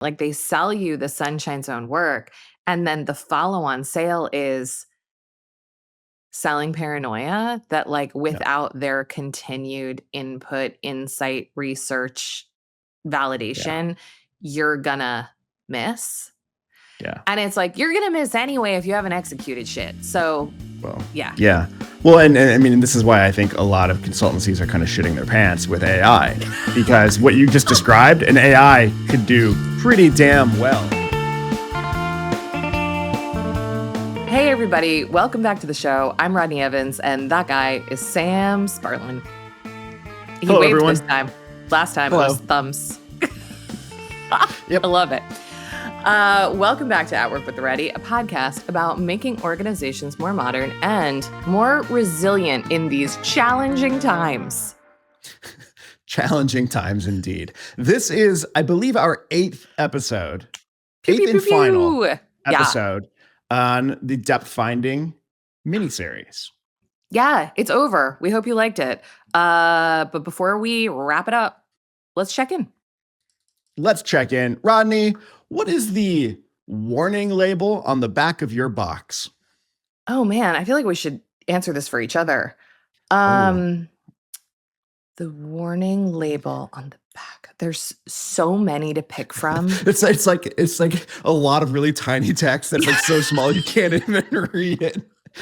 Like they sell you the Sunshine Zone work, and then the follow-on sale is selling paranoia that like without their continued input, insight, research, validation, you're gonna miss. Yeah. And it's like, you're gonna miss anyway if you haven't executed shit. So yeah. Well, and I mean, this is why I think a lot of consultancies are kind of shitting their pants with AI, because what you just described, an AI could do pretty damn well. Hey everybody, welcome back to the show. I'm Rodney Evans, and that guy is Sam Spurlin. He Hello, waved everyone. this time. Last time Hello. it was thumbs. Yep. I love it. Welcome back to At Work with the Ready, a podcast about making organizations more modern and more resilient in these challenging times. Challenging times indeed. This is, I believe, our eighth episode. Pew, pew, Eighth and pew, pew. final episode on the Depthfinding miniseries. Yeah, it's over. We hope you liked it. But before we wrap it up, let's check in. Let's check in. Rodney, what is the warning label on the back of your box? Oh man, I feel like we should answer this for each other. The warning label on the back. There's so many to pick from. It's like a lot of really tiny text that's like so small you can't even read it.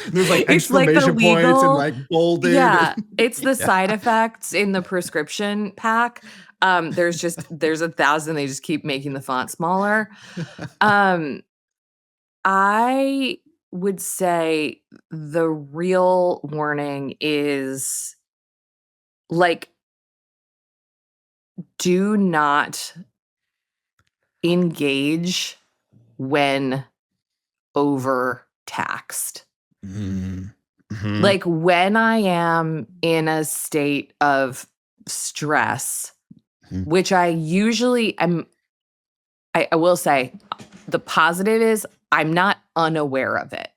There's like exclamation points and like bolded. Yeah, it's the side effects in the prescription pack. There's 1,000. They just keep making the font smaller. I would say the real warning is like, do not engage when overtaxed. Mm-hmm. Like when I am in a state of stress, which I usually am, I will say the positive is I'm not unaware of it.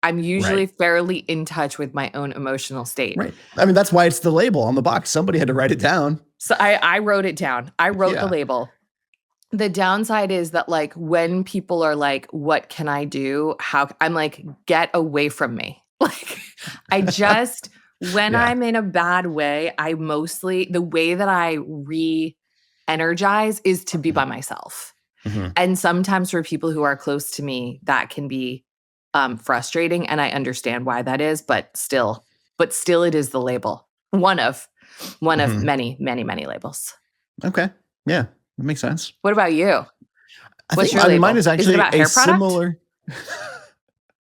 I'm usually fairly in touch with my own emotional state. Right. I mean, that's why it's the label on the box. Somebody had to write it down. So I wrote it down. I wrote the label. The downside is that like when people are like, what can I do? I'm like, get away from me. Like I just, when I'm in a bad way, the way that I re-energize is to be by myself. Mm-hmm. And sometimes for people who are close to me, that can be frustrating. And I understand why that is, but still it is the label. One of many, many, many labels. Okay. Yeah. That makes sense. What about you? What's your label? Mine is actually a similar.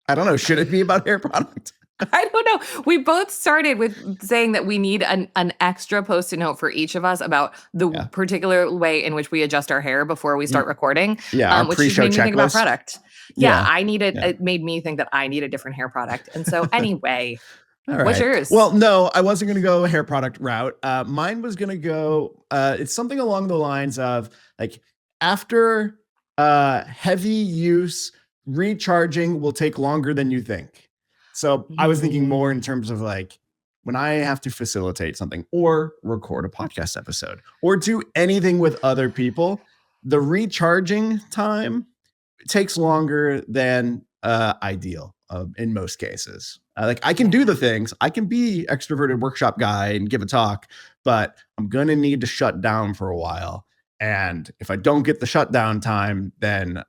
I don't know. Should it be about hair product? I don't know. We both started with saying that we need an extra Post-it note for each of us about the particular way in which we adjust our hair before we start recording. Yeah, which pre-show made me think about product. Yeah, I needed. Yeah. It made me think that I need a different hair product. And so anyway, all right. What's yours? Well, no, I wasn't going to go a hair product route. Mine was going to go. It's something along the lines of like after heavy use, recharging will take longer than you think. So I was thinking more in terms of like when I have to facilitate something or record a podcast episode or do anything with other people, the recharging time takes longer than ideal in most cases. Like I can do the things, I can be extroverted workshop guy and give a talk, but I'm going to need to shut down for a while. And if I don't get the shutdown time, then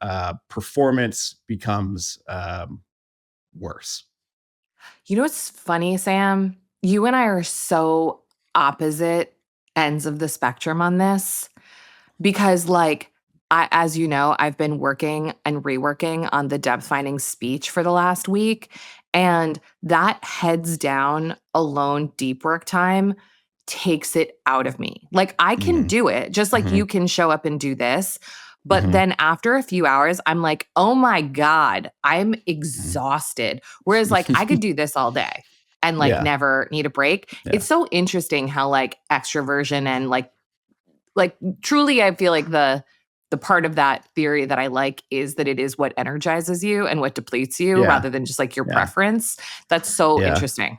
performance becomes worse. You know what's funny, Sam? You and I are so opposite ends of the spectrum on this because like, as you know, I've been working and reworking on the Depthfinding speech for the last week, and that heads down alone deep work time takes it out of me. Like I can do it, just like you can show up and do this. But then after a few hours, I'm like, oh my God, I'm exhausted. Whereas like I could do this all day and like never need a break. Yeah. It's so interesting how like extroversion and like truly I feel like the part of that theory that I like is that it is what energizes you and what depletes you rather than just like your preference. That's so interesting.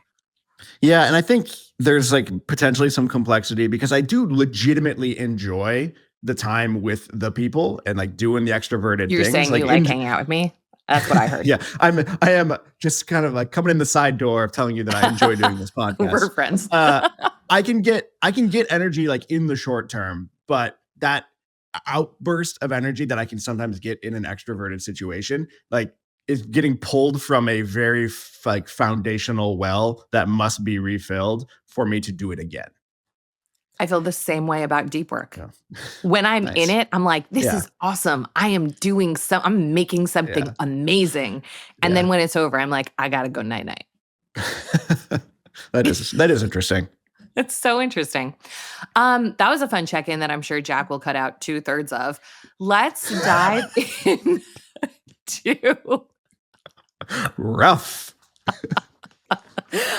Yeah. And I think there's like potentially some complexity because I do legitimately enjoy the time with the people and like doing the extroverted You're things. saying Like you like hanging out with me? That's what I heard. yeah, I am just kind of like coming in the side door of telling you that I enjoy doing this podcast. We're friends. I can get energy like in the short term, but that outburst of energy that I can sometimes get in an extroverted situation, like, is getting pulled from a very like foundational well that must be refilled for me to do it again. I feel the same way about deep work. Yeah. When I'm Nice. in it, I'm like, this Yeah. is awesome. I'm making something Yeah. amazing. And Yeah. then when it's over, I'm like, I gotta go night-night. That is interesting. It's so interesting. That was a fun check-in that I'm sure Jack will cut out 2/3 of. Let's dive into Rough.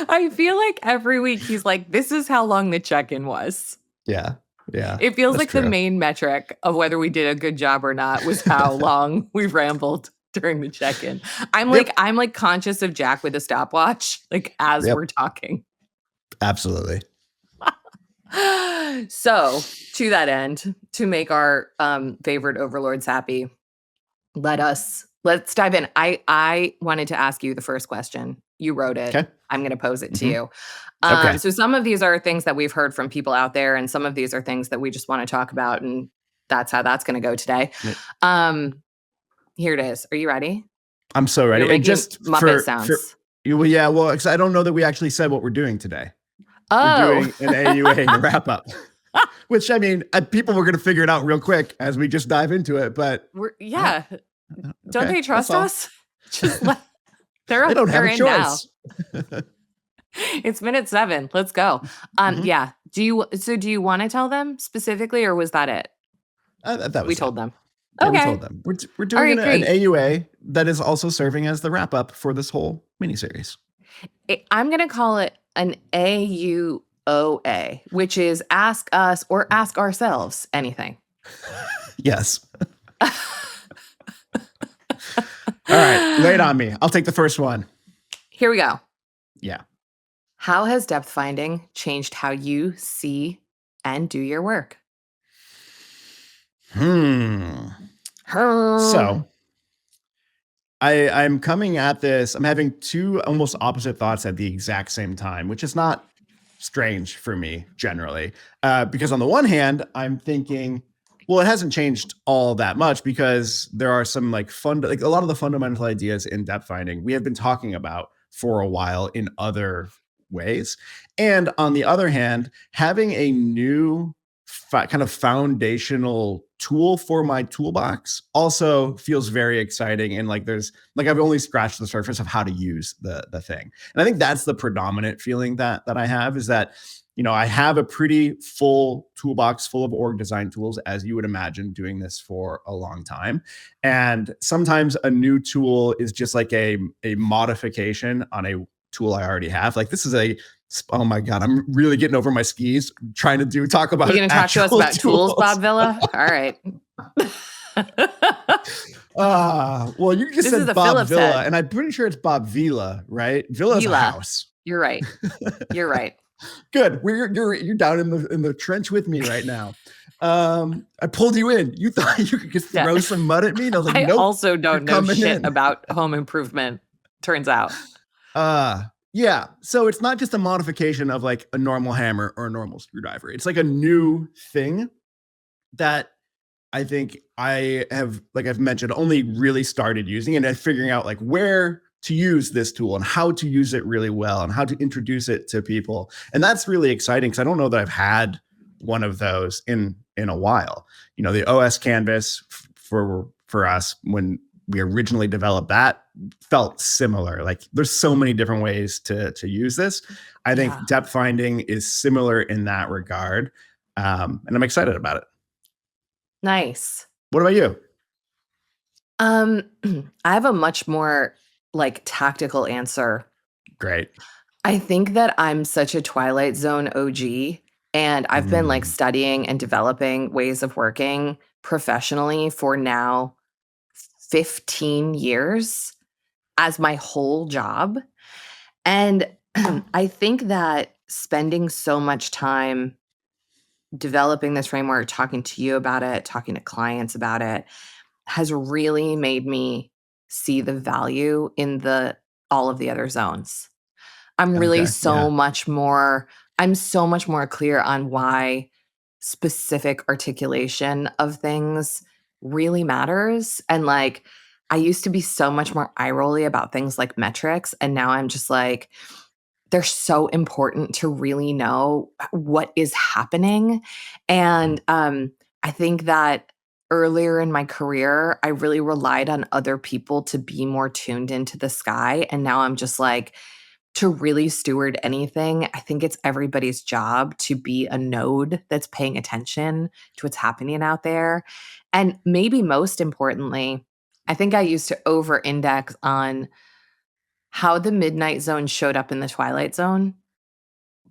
I feel like every week he's like, this is how long the check-in was. Yeah. Yeah. It feels That's like true. the main metric of whether we did a good job or not was how long we rambled during the check-in. I'm like conscious of Jack with a stopwatch, like as we're talking. Absolutely. So to that end, to make our favorite overlords happy, let's dive in. I wanted to ask you the first question. You wrote it. Okay. I'm going to pose it to you. Okay. So some of these are things that we've heard from people out there, and some of these are things that we just want to talk about, and that's how that's going to go today. Here it is. Are you ready? I'm so ready. You're And just Muppet sounds. Well, yeah, well, because I don't know that we actually said what we're doing today. Oh. We're doing an AUA wrap up, which I mean, people were going to figure it out real quick as we just dive into it. But don't they trust us? Just they don't have a choice. Now. It's minute 7. Let's go. Yeah. Do you want to tell them specifically, or was that it? We told them. Yeah, okay. We told them. We're doing an AUA that is also serving as the wrap up for this whole miniseries. I'm going to call it an AUOA, which is ask us or ask ourselves anything. Yes. All right. Lay it on me. I'll take the first one. Here we go. Yeah. How has depth finding changed how you see and do your work? So I'm coming at this. I'm having two almost opposite thoughts at the exact same time, which is not strange for me generally. Because on the one hand, I'm thinking, well, it hasn't changed all that much because there are some like a lot of the fundamental ideas in depth finding we have been talking about for a while in other ways. And on the other hand, having a new kind of foundational tool for my toolbox also feels very exciting. And like I've only scratched the surface of how to use the thing. And I think that's the predominant feeling that I have, is that, I have a pretty full toolbox full of org design tools, as you would imagine, doing this for a long time. And sometimes a new tool is just like a modification on a tool I already have. Like this is oh my God, I'm really getting over my skis trying to talk about You're going to talk to us about tools, Bob Villa? All right. Well, you just said Bob Phillips Villa, head. and I'm pretty sure it's Bob Vila, right? Villa's a house. You're right. You're right. Good. You're down in the trench with me right now. I pulled you in. You thought you could just throw some mud at me? And I was like, nope. I also don't know shit about home improvement, turns out. Yeah. So it's not just a modification of like a normal hammer or a normal screwdriver. It's like a new thing that I think I have, like I've mentioned, only really started using and figuring out like where to use this tool and how to use it really well and how to introduce it to people. And that's really exciting because I don't know that I've had one of those in a while. The OS canvas for us, when we originally developed that, felt similar. Like there's so many different ways to use this. I think depth finding is similar in that regard. And I'm excited about it. Nice. What about you? I have a much more like tactical answer. Great. I think that I'm such a Twilight Zone OG, and I've been like studying and developing ways of working professionally for now 15 years as my whole job. And I think that spending so much time developing this framework, talking to you about it, talking to clients about it, has really made me see the value in all of the other zones. I'm really Okay. Yeah. I'm so much more clear on why specific articulation of things really matters. And like, I used to be so much more eye rolly about things like metrics. And now I'm just like, they're so important to really know what is happening. And I think that earlier in my career, I really relied on other people to be more tuned into the sky. And now I'm just like, to really steward anything, I think it's everybody's job to be a node that's paying attention to what's happening out there. And maybe most importantly, I think I used to over index on how the midnight zone showed up in the twilight zone,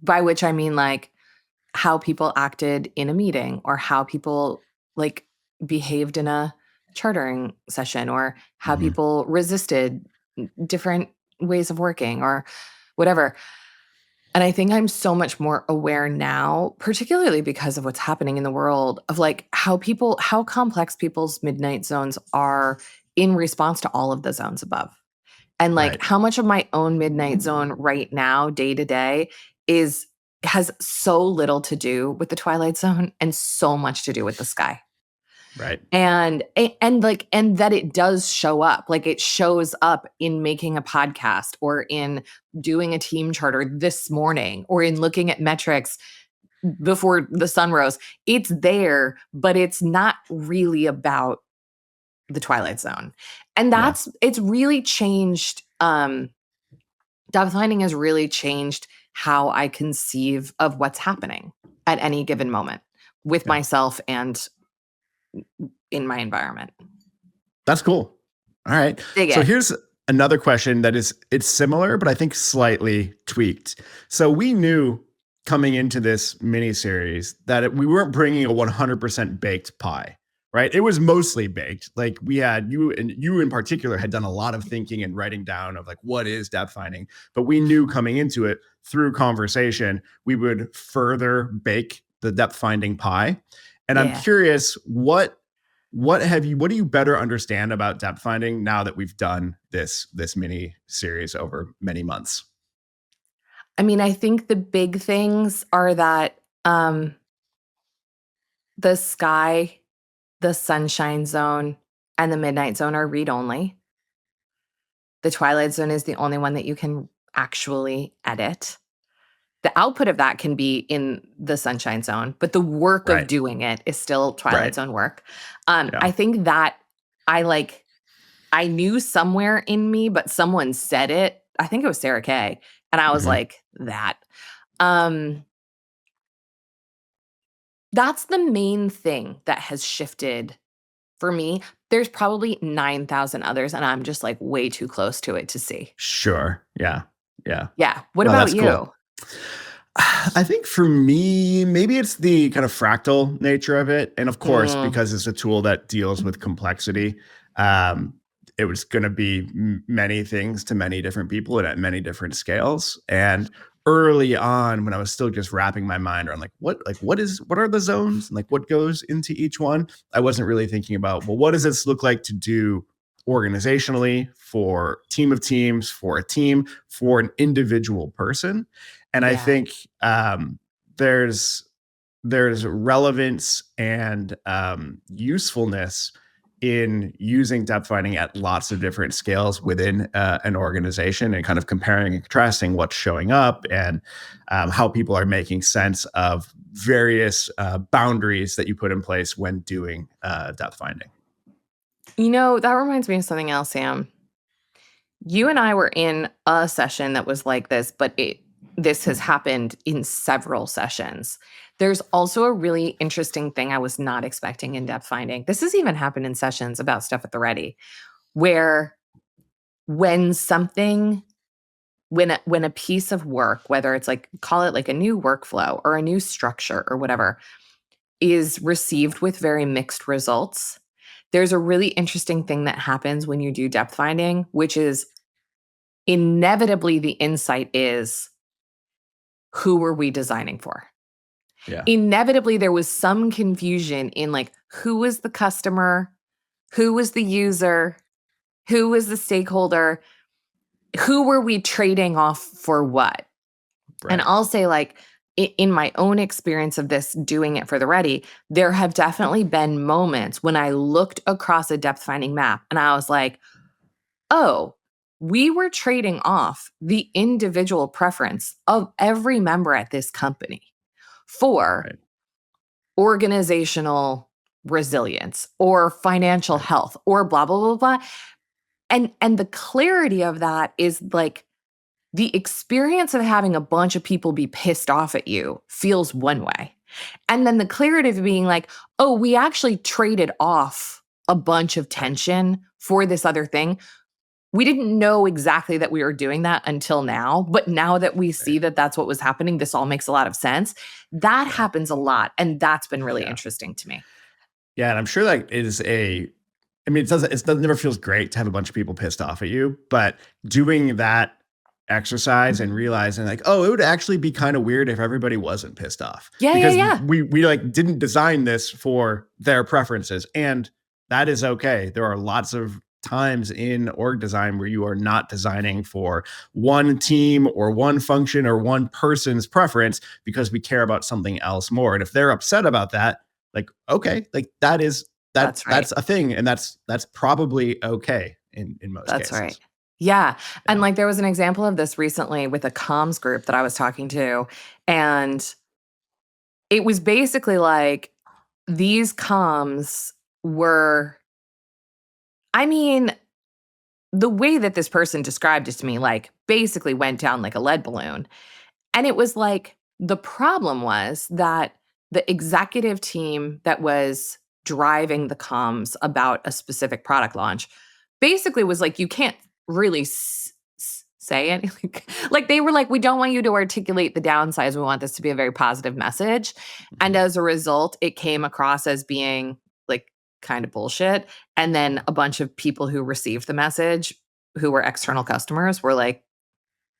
by which I mean like how people acted in a meeting or how people like behaved in a chartering session or how Hmm. people resisted different ways of working or whatever. And I think I'm so much more aware now, particularly because of what's happening in the world, of like how complex people's midnight zones are in response to all of the zones above. And like Right. how much of my own midnight zone right now, day to day, is has so little to do with the twilight zone and so much to do with the sky. Right. And that it does show up, like it shows up in making a podcast or in doing a team charter this morning or in looking at metrics before the sun rose. It's there, but it's not really about the twilight zone. And Yeah. it's really changed. Depthfinding has really changed how I conceive of what's happening at any given moment with Yeah. myself and in my environment. That's cool. All right. Dig So it. here's another question that it's similar, but I think slightly tweaked. So we knew coming into this mini series that we weren't bringing a 100% baked pie, right? It was mostly baked. Like we had you in particular had done a lot of thinking and writing down of like what is depth finding, but we knew coming into it through conversation we would further bake the depth finding pie. And I'm Yeah. curious what do you better understand about depth finding now that we've done this mini series over many months? I mean, I think the big things are that the sky, the sunshine zone, and the midnight zone are read only. The twilight zone is the only one that you can actually edit. The output of that can be in the sunshine zone, but the work of Right. doing it is still twilight Right. zone work. Yeah. I think that I like I knew somewhere in me, but someone said it. I think it was Sarah Kay, and I was Hmm. like, that. Um, that's the main thing that has shifted for me. There's probably 9,000 others, and I'm just like way too close to it to see. Sure. Yeah. Yeah. Yeah. What No, about that's cool. you? I think for me, maybe it's the kind of fractal nature of it. And of course, Mm, because it's a tool that deals with complexity, um, it was going to be many things to many different people and at many different scales. And early on, when I was still just wrapping my mind around what are the zones and like what goes into each one, I wasn't really thinking about, well, what does this look like to do organizationally for team of teams, for a team, for an individual person. And I yeah. think there's relevance and usefulness in using depth finding at lots of different scales within an organization and kind of comparing and contrasting what's showing up and how people are making sense of various boundaries that you put in place when doing depth finding. You know, that reminds me of something else, Sam. You and I were in a session that was like this, but this has happened in several sessions. There's also a really interesting thing I was not expecting in depth finding. This has even happened in sessions about stuff at the ready, where when something when a piece of work, whether it's like call it like a new workflow or a new structure or whatever, is received with very mixed results, there's a really interesting thing that happens when you do depth finding, which is inevitably the insight is, who were we designing for? Yeah. Inevitably, there was some confusion in like who was the customer, who was the user, who was the stakeholder, who were we trading off for what? And Right. I'll say, like, in my own experience of this, doing it for the ready, there have definitely been moments when I looked across a depth finding map and I was like, oh, we were trading off the individual preference of every member at this company for Right. organizational resilience or financial Right. health or blah blah blah blah. And the clarity of that is like the experience of having a bunch of people be pissed off at you feels one way. And then the clarity of being like, oh, we actually traded off a bunch of Right. tension for this other thing. We didn't know exactly that we were doing that until now, but now that we see Right. that that's what was happening, this all makes a lot of sense. That Yeah. happens a lot. And that's been really Yeah. interesting to me. Yeah. And I'm sure that is I mean, it never feels great to have a bunch of people pissed off at you, but doing that exercise and realizing like, oh, it would actually be kind of weird if everybody wasn't pissed off Yeah, yeah, because yeah. we like didn't design this for their preferences. And that is okay. There are lots of times in org design where you are not designing for one team or one function or one person's preference because we care about something else more. And if they're upset about that, like, okay, like That's right. that's a thing. And that's probably okay in most That's right. cases. Yeah. And Yeah. like there was an example of this recently with a comms group that I was talking to. And it was basically like these comms were, I mean, the way that this person described it to me, like basically went down like a lead balloon. And it was like the problem was that the executive team that was driving the comms about a specific product launch basically was like, you can't really say anything. Like they were like, we don't want you to articulate the downsides. We want this to be a very positive message. And Mhm. as a result, it came across as being like kind of bullshit. And then a bunch of people who received the message, who were external customers, were like,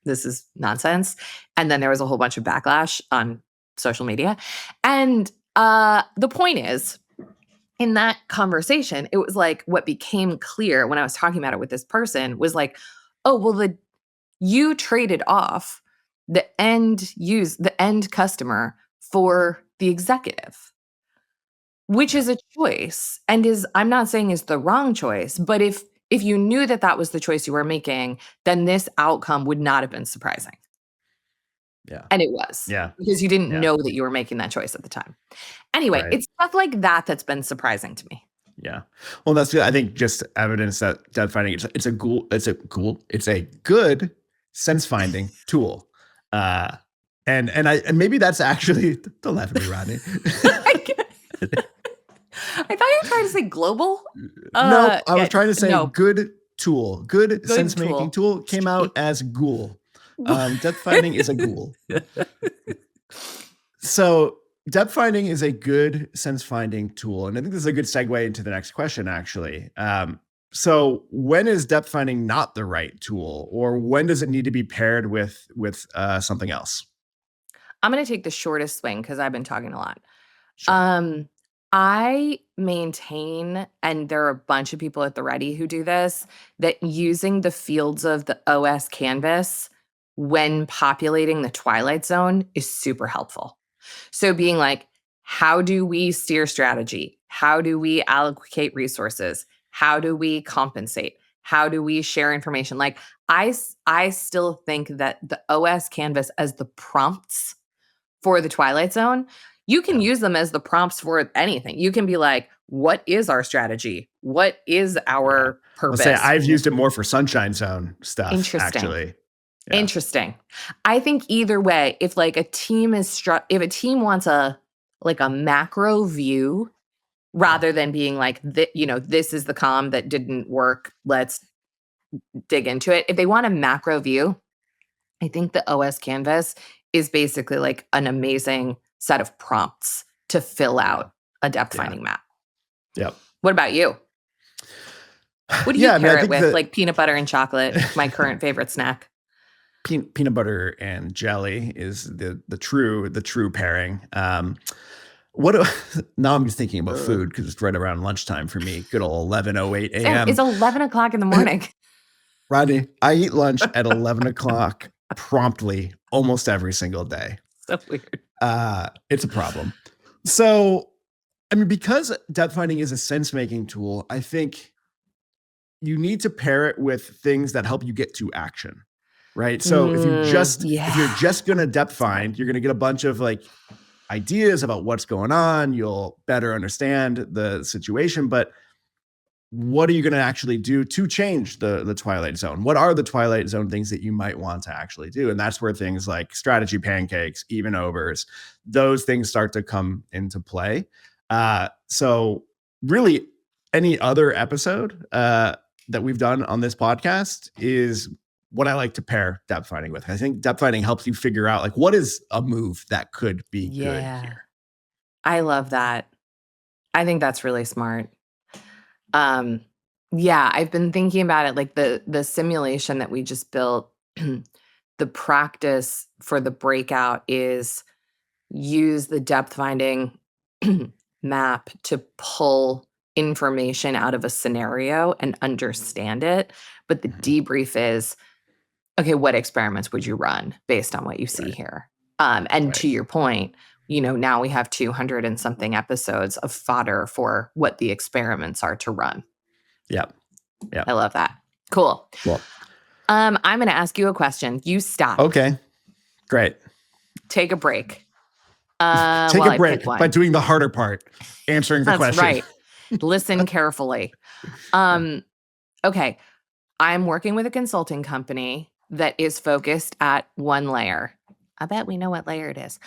this is nonsense. And then there was a whole bunch of backlash on social media. And the point is, in that conversation, it was like what became clear when I was talking about it with this person was like, oh, well, you traded off the end customer for the executive, which Yeah. is a choice and is I'm not saying is the wrong choice, but if you knew that that was the choice you were making, then this outcome would not have been surprising. Yeah. And it was, Yeah. because you didn't Yeah. know that you were making that choice at the time. Anyway, Right. it's stuff like that that's been surprising to me. Yeah. Well, that's good. I think just evidence that depth finding it's a good sense finding tool. Uh and maybe that's actually don't laugh at me, Rodney. I get I thought you were trying to say global. Nope. I was Yeah, trying to say no, good tool. Good good sense making tool. tool came out as ghoul. Depth finding is a ghoul. So depth finding is a good sense finding tool. And I think this is a good segue into the next question, actually. So when is depth finding not the right tool, or when does it need to be paired with something else? I'm gonna take the shortest swing because I've been talking a lot. Sure. Um, I maintain, and there are a bunch of people at the Ready who do this, that using the fields of the OS canvas when populating the Twilight Zone is super helpful. So being like, how do we steer strategy? How do we allocate resources? How do we compensate? How do we share information? Like I still think that the OS canvas as the prompts for the Twilight Zone, you can Yeah. use them as the prompts for anything. You can be like, what is our strategy? What is Yeah. our Let's say purpose? I've used it more for Sunshine Zone stuff, Interesting. actually. Yeah. Interesting. I think either way, if like a team if a team wants a like a macro view Yeah. rather than being like this is the comm that didn't work, let's dig into it. If they want a macro view, I think the OS canvas is basically like an amazing set of prompts to fill Yeah. out a depth Yeah. finding map. Yep. What about you? What do you Yeah. I mean, I pair it think with? that Like peanut butter and chocolate, my current favorite snack. peanut butter and jelly is the true pairing. Now I'm just thinking about food because it's right around lunchtime for me. Good old 11:08 Sam, a.m. it's 11 o'clock in the morning. Rodney, I eat lunch at 11 o'clock promptly almost every single day. So weird. It's a problem. So, I mean, because depth finding is a sense making tool, I think you need to pair it with things that help you get to action, right? So if you're just going to depth find, you're going to get a bunch of like ideas about what's going on. You'll better understand the situation, but what are you going to actually do to change the Twilight Zone? What are the Twilight Zone things that you might want to actually do? And that's where things like strategy pancakes, even overs, those things start to come into play. So really any other episode that we've done on this podcast is what I like to pair depth finding with. I think depth finding helps you figure out like what is a move that could be good here. I love that. I think that's really smart. Yeah, I've been thinking about it like the simulation that we just built. The practice for the breakout is use the depth finding map to pull information out of a scenario and understand it. But the debrief is, okay, what experiments would you run based on what you see here? And to your point, now we have 200 and something episodes of fodder for what the experiments are to run. Yeah. I love that. Cool. I'm going to ask you a question. You stop. Okay. Great. Take a break. Take a break by doing the harder part, answering the question. That's right. Listen carefully. Okay. I'm working with a consulting company that is focused at one layer. I bet we know what layer it is.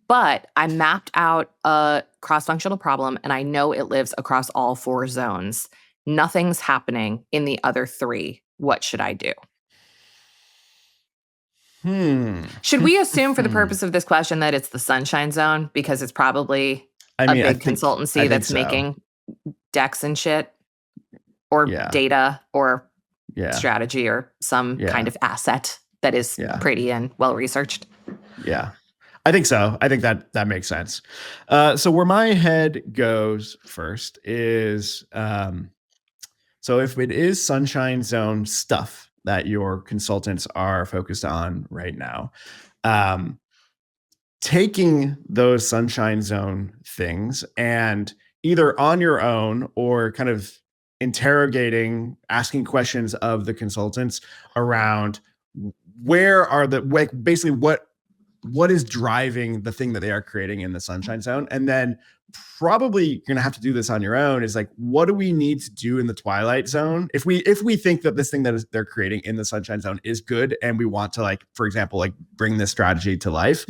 But I mapped out a cross-functional problem, and I know it lives across all 4 zones. Nothing's happening in the other 3. What should I do? Should we assume for the purpose of this question that it's the Sunshine Zone because it's probably a big consultancy that's making decks and shit or data or strategy or some kind of asset that is pretty and well-researched? Yeah, I think so. I think that makes sense. So where my head goes first is, so if it is Sunshine Zone stuff that your consultants are focused on right now, taking those Sunshine Zone things and either on your own or kind of interrogating, asking questions of the consultants around where are basically what is driving the thing that they are creating in the Sunshine Zone. And then probably you're going to have to do this on your own is like, what do we need to do in the Twilight Zone? If we think that this thing they're creating in the Sunshine Zone is good and we want to, like, for example, like bring this strategy to life,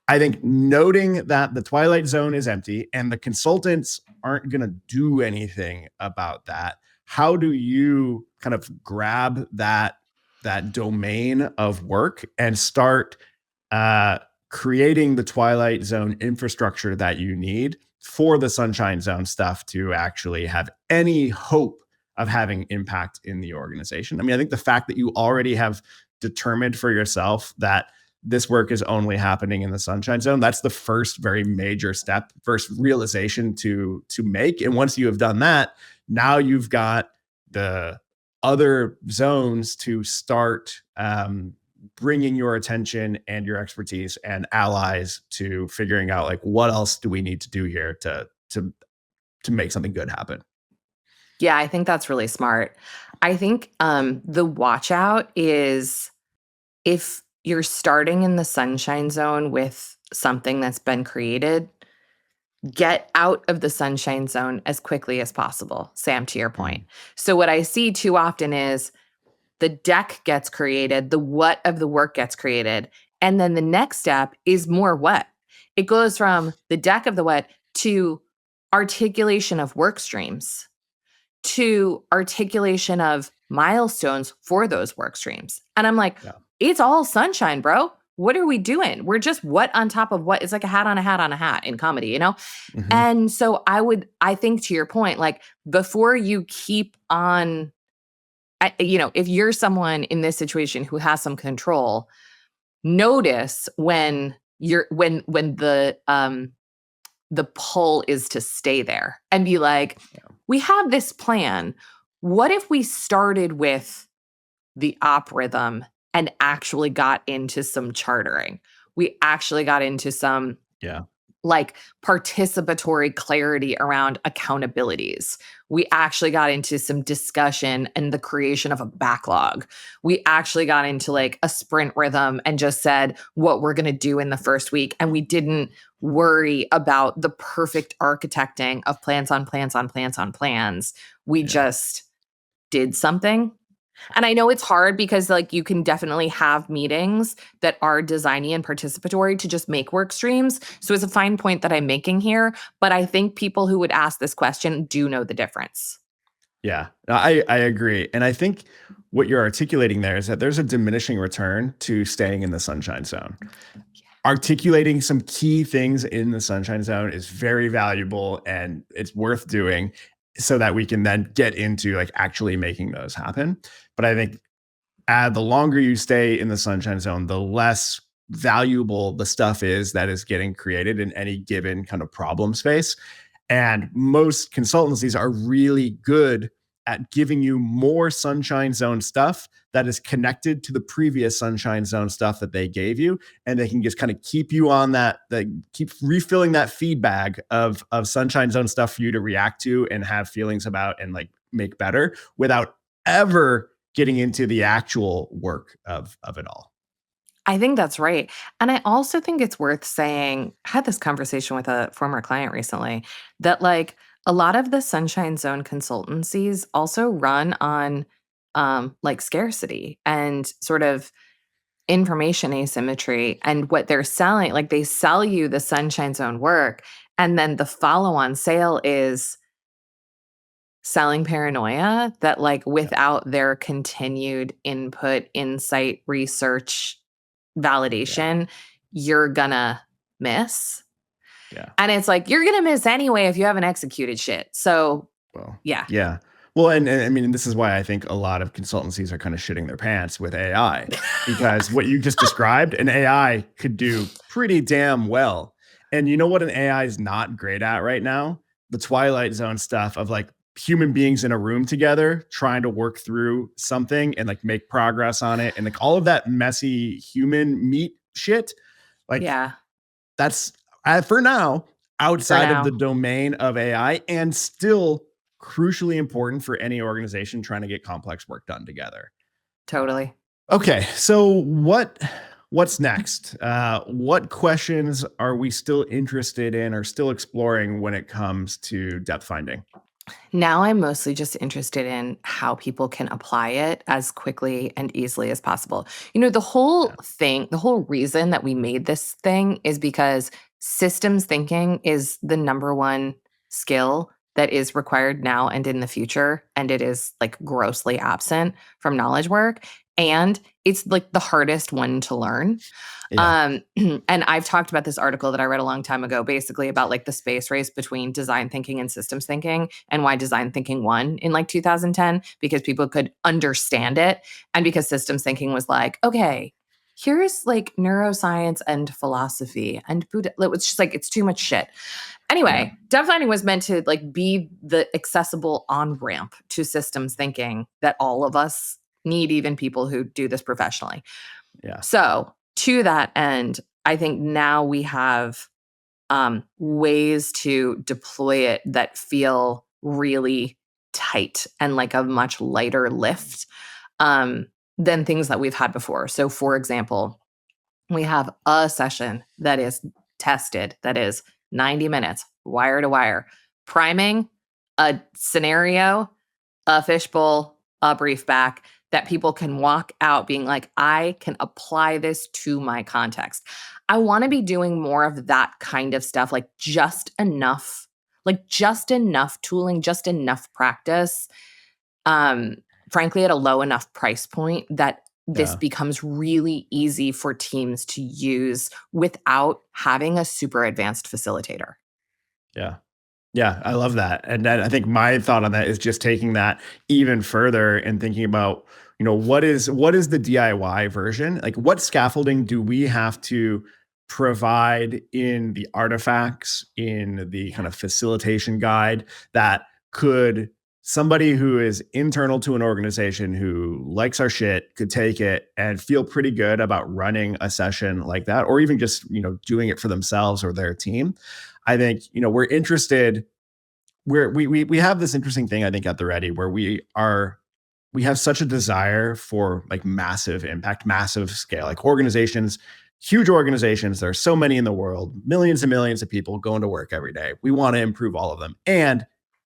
I think noting that the Twilight Zone is empty and the consultants aren't going to do anything about that. How do you kind of grab that domain of work and start creating the Twilight Zone infrastructure that you need for the Sunshine Zone stuff to actually have any hope of having impact in the organization? I mean, I think the fact that you already have determined for yourself that this work is only happening in the Sunshine Zone, that's the first very major step, first realization to make. And once you have done that, now you've got the other zones to start bringing your attention and your expertise and allies to figuring out like what else do we need to do here to make something good happen. Yeah, I think that's really smart. I think the watch out is if you're starting in the Sunshine Zone with something that's been created, get out of the Sunshine Zone as quickly as possible. Sam, to your point. So what I see too often is the deck gets created, the what of the work gets created, and then the next step is more what. It goes from the deck of the what to articulation of work streams, to articulation of milestones for those work streams. And I'm like, It's all sunshine, bro. What are we doing? We're just what on top of what? It's like a hat on a hat on a hat in comedy, you know? Mm-hmm. And so I think to your point, like before you keep on if you're someone in this situation who has some control, notice when the pull is to stay there and be like, we have this plan. What if we started with the op rhythm and actually got into some chartering? We actually got into some like participatory clarity around accountabilities. We actually got into some discussion and the creation of a backlog. We actually got into like a sprint rhythm and just said what we're going to do in the first week. And we didn't worry about the perfect architecting of plans on plans on plans on plans. We just did something. And I know it's hard because like you can definitely have meetings that are designy and participatory to just make work streams. So it's a fine point that I'm making here, but I think people who would ask this question do know the difference. Yeah, I agree. And I think what you're articulating there is that there's a diminishing return to staying in the sunshine zone. Articulating some key things in the sunshine zone is very valuable and it's worth doing so that we can then get into like actually making those happen. But I think the longer you stay in the sunshine zone, the less valuable the stuff is that is getting created in any given kind of problem space. And most consultancies are really good at giving you more sunshine zone stuff that is connected to the previous sunshine zone stuff that they gave you. And they can just kind of keep you on that, keep refilling that feed bag of sunshine zone stuff for you to react to and have feelings about and like make better without ever getting into the actual work of it all. I think that's right. And I also think it's worth saying, I had this conversation with a former client recently that like a lot of the Sunshine Zone consultancies also run on like scarcity and sort of information asymmetry. And what they're selling, like they sell you the Sunshine Zone work, and then the follow-on sale is selling paranoia that like without their continued input, insight, research, validation, you're gonna miss. Yeah. And it's like, you're gonna miss anyway if you haven't executed shit. So, yeah. Yeah. Well, and I mean, this is why I think a lot of consultancies are kind of shitting their pants with AI because what you just described, an AI could do pretty damn well. And you know what an AI is not great at right now? The Twilight Zone stuff of like human beings in a room together trying to work through something and like make progress on it. And like all of that messy human meat shit. Like, that's for now outside of the domain of AI and still crucially important for any organization trying to get complex work done together. Totally. Okay, so what's next? What questions are we still interested in or still exploring when it comes to depth finding? Now I'm mostly just interested in how people can apply it as quickly and easily as possible. The whole thing, the whole reason that we made this thing is because systems thinking is the number one skill that is required now and in the future. And it is like grossly absent from knowledge work. And it's like the hardest one to learn. And I've talked about this article that I read a long time ago, basically about like the space race between design thinking and systems thinking and why design thinking won in like 2010, because people could understand it. And because systems thinking was like, okay, here's like neuroscience and philosophy and Buddha. It's just like, it's too much shit. Anyway, Depthfinding was meant to like be the accessible on-ramp to systems thinking that all of us need, even people who do this professionally. So to that end, I think now we have ways to deploy it that feel really tight and like a much lighter lift than things that we've had before. So for example, we have a session that is tested, that is 90 minutes, wire to wire, priming, a scenario, a fishbowl, a brief back, that people can walk out being like, I can apply this to my context. I want to be doing more of that kind of stuff, like just enough tooling, just enough practice. Frankly, at a low enough price point that this becomes really easy for teams to use without having a super advanced facilitator. Yeah. Yeah, I love that. And then I think my thought on that is just taking that even further and thinking about, what is the DIY version? Like what scaffolding do we have to provide in the artifacts, in the kind of facilitation guide that could somebody who is internal to an organization who likes our shit could take it and feel pretty good about running a session like that, or even just, doing it for themselves or their team. I think, we're interested we have this interesting thing, I think, at the Ready where we have such a desire for like massive impact, massive scale, like organizations, huge organizations. There are so many in the world, millions and millions of people going to work every day. We want to improve all of them.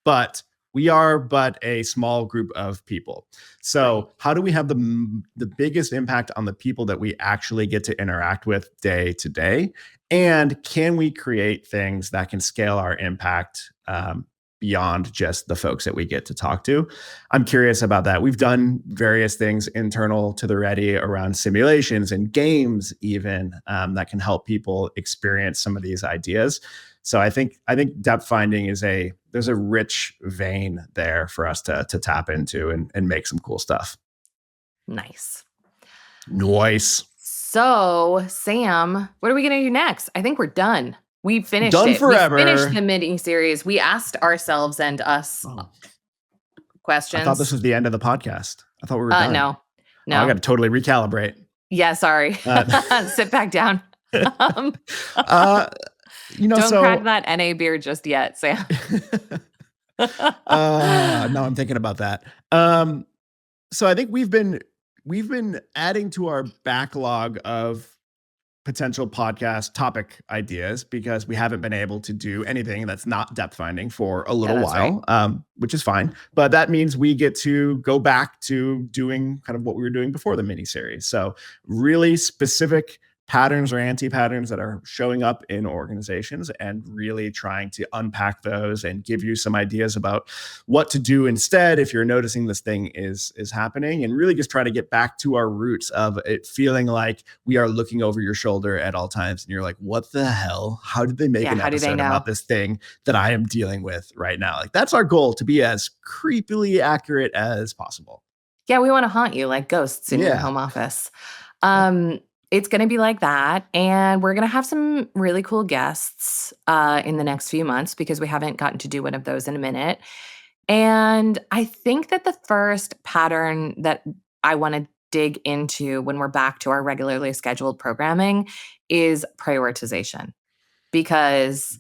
But we are but a small group of people. So how do we have the biggest impact on the people that we actually get to interact with day to day? And can we create things that can scale our impact beyond just the folks that we get to talk to? I'm curious about that. We've done various things internal to the Ready around simulations and games even that can help people experience some of these ideas. So I think depth finding there's a rich vein there for us to tap into and make some cool stuff. Nice. So, Sam, what are we going to do next? I think we're done. We finished done it. Forever. We finished the mini-series. We asked ourselves and us questions. I thought this was the end of the podcast. I thought we were done. No. I got to totally recalibrate. Yeah, sorry. Sit back down. Don't crack that NA beer just yet, Sam. No, I'm thinking about that. So I think we've been adding to our backlog of potential podcast topic ideas because we haven't been able to do anything that's not depth finding for a little while, right. Which is fine. But that means we get to go back to doing kind of what we were doing before the miniseries. So really specific patterns or anti-patterns that are showing up in organizations and really trying to unpack those and give you some ideas about what to do instead if you're noticing this thing is happening, and really just try to get back to our roots of it feeling like we are looking over your shoulder at all times and you're like, what the hell? How did they make an episode about this thing that I am dealing with right now? Like that's our goal, to be as creepily accurate as possible. Yeah, we want to haunt you like ghosts in your home office. It's going to be like that. And we're going to have some really cool guests in the next few months because we haven't gotten to do one of those in a minute. And I think that the first pattern that I want to dig into when we're back to our regularly scheduled programming is prioritization. Because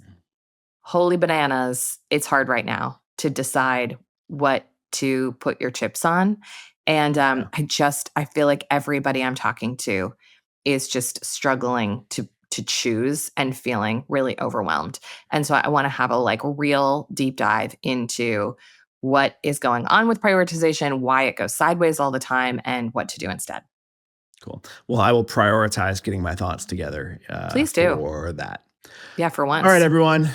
holy bananas, it's hard right now to decide what to put your chips on. And I feel like everybody I'm talking to is just struggling to choose and feeling really overwhelmed. And so I want to have a like real deep dive into what is going on with prioritization, why it goes sideways all the time, and what to do instead. Cool. Well, I will prioritize getting my thoughts together. Please do. For that. Yeah, for once. All right, everyone.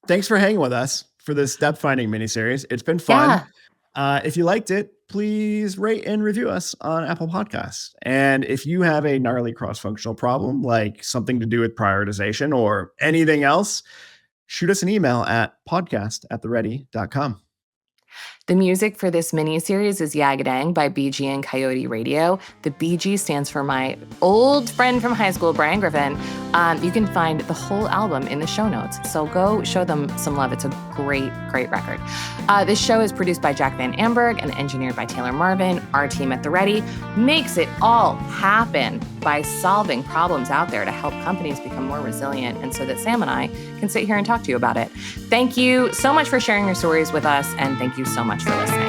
Thanks for hanging with us for this depth finding miniseries. It's been fun. Yeah. If you liked it, please rate and review us on Apple Podcasts. And if you have a gnarly cross-functional problem, like something to do with prioritization or anything else, shoot us an email at podcast@theready.com. The music for this mini-series is Yagadang by BG and Coyote Radio. The BG stands for my old friend from high school, Brian Griffin. You can find the whole album in the show notes, so go show them some love. It's a great, great record. This show is produced by Jack Van Amberg and engineered by Taylor Marvin. Our team at The Ready makes it all happen by solving problems out there to help companies become more resilient, and so that Sam and I can sit here and talk to you about it. Thank you so much for sharing your stories with us, and thank you so much for listening.